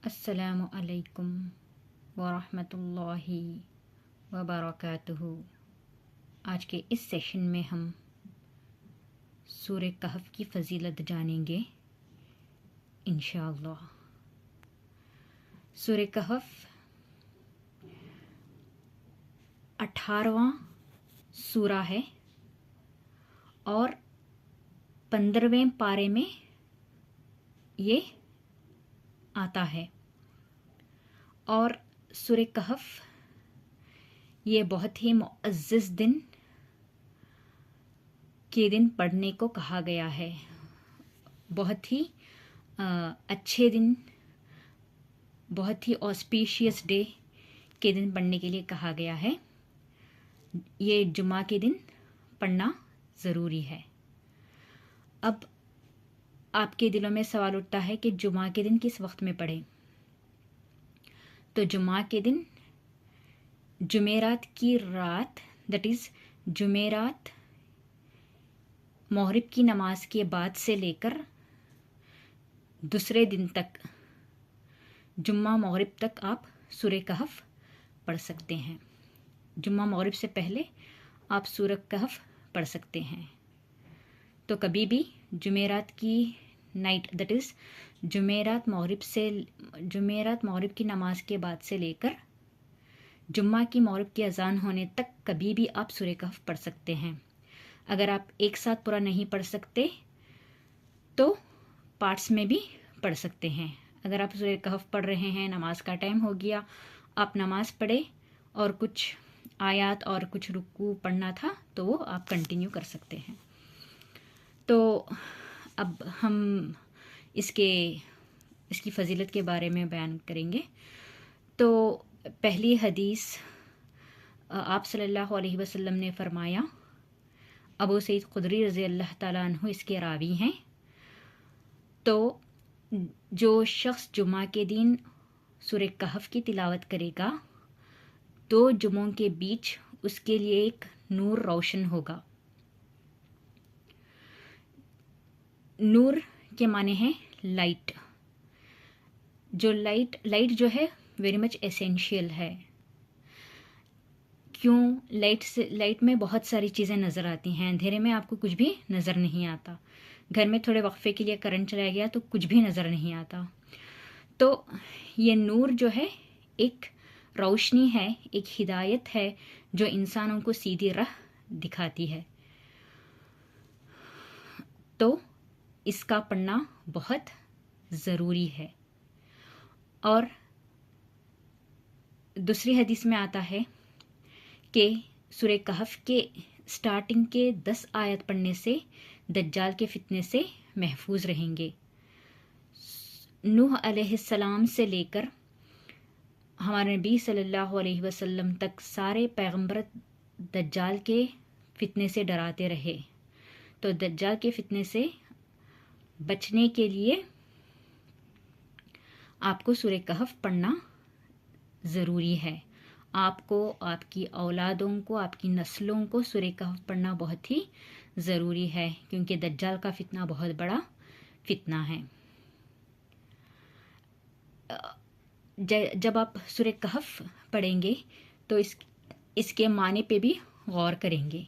السلام علیکم ورحمۃ اللہ وبرکاتہ۔ آج کے اس سیشن میں ہم سورہ کہف کی فضیلت جانیں گے انشاءاللہ۔ سورہ کہف 18واں سورہ ہے اور 15ویں پارے میں یہ آتا ہے، اور سورہ کہف یہ بہت ہی معزز دن کے دن پڑھنے کو کہا گیا ہے، بہت ہی اچھے دن، بہت ہی آسپیشیس ڈے کے دن پڑھنے کے لیے کہا گیا ہے۔ یہ جمعہ کے دن پڑھنا ضروری ہے۔ اب آپ کے دلوں میں سوال اٹھتا ہے کہ جمعہ کے دن کس وقت میں پڑھیں؟ تو جمعہ کے دن جمعرات کی رات، دیٹ از جمعرات مغرب کی نماز کے بعد سے لے کر دوسرے دن تک، جمعہ مغرب تک آپ سورہ کہف پڑھ سکتے ہیں۔ جمعہ مغرب سے پہلے آپ سورہ کہف پڑھ سکتے ہیں۔ تو کبھی بھی جمعرات کی نائٹ، دیٹ از جمعرات مغرب کی نماز کے بعد سے لے کر جمعہ کی مغرب کی اذان ہونے تک کبھی بھی آپ سورہ کہف پڑھ سکتے ہیں۔ اگر آپ ایک ساتھ پورا نہیں پڑھ سکتے تو پارٹس میں بھی پڑھ سکتے ہیں۔ اگر آپ سورہ کہف پڑھ رہے ہیں، نماز کا ٹائم ہو گیا، آپ نماز پڑھے اور کچھ آیات اور کچھ رکوع پڑھنا تھا تو وہ آپ کنٹینیو کر سکتے ہیں۔ تو اب ہم اس کی فضیلت کے بارے میں بیان کریں گے۔ تو پہلی حدیث آپ صلی اللہ علیہ وسلم نے فرمایا، ابو سعید خدری رضی اللہ تعالیٰ عنہ اس کے راوی ہیں، تو جو شخص جمعہ کے دن سورہ کہف کی تلاوت کرے گا، 2 جمعوں کے بیچ اس کے لیے ایک نور روشن ہوگا۔ نور کے معنی ہے لائٹ۔ جو لائٹ جو ہے ویری مچ ایسینشیل ہے۔ کیوں؟ لائٹ میں بہت ساری چیزیں نظر آتی ہیں، اندھیرے میں آپ کو کچھ بھی نظر نہیں آتا۔ گھر میں تھوڑے وقفے کے لیے کرنٹ چلا گیا تو کچھ بھی نظر نہیں آتا۔ تو یہ نور جو ہے ایک روشنی ہے، ایک ہدایت ہے جو انسانوں کو سیدھی راہ دکھاتی ہے۔ تو اس کا پڑھنا بہت ضروری ہے۔ اور دوسری حدیث میں آتا ہے کہ سورہ کہف کے سٹارٹنگ کے 10 آیت پڑھنے سے دجال کے فتنے سے محفوظ رہیں گے۔ نوح علیہ السلام سے لے کر ہمارے نبی صلی اللہ علیہ وسلم تک سارے پیغمبر دجال کے فتنے سے ڈراتے رہے۔ تو دجال کے فتنے سے بچنے کے لیے آپ کو سورہ کہف پڑھنا ضروری ہے۔ آپ کو، آپ کی اولادوں کو، آپ کی نسلوں کو سورہ کہف پڑھنا بہت ہی ضروری ہے، کیونکہ دجال کا فتنہ بہت بڑا فتنہ ہے۔ جب آپ سورہ کہف پڑھیں گے تو اس کے معنی پہ بھی غور کریں گے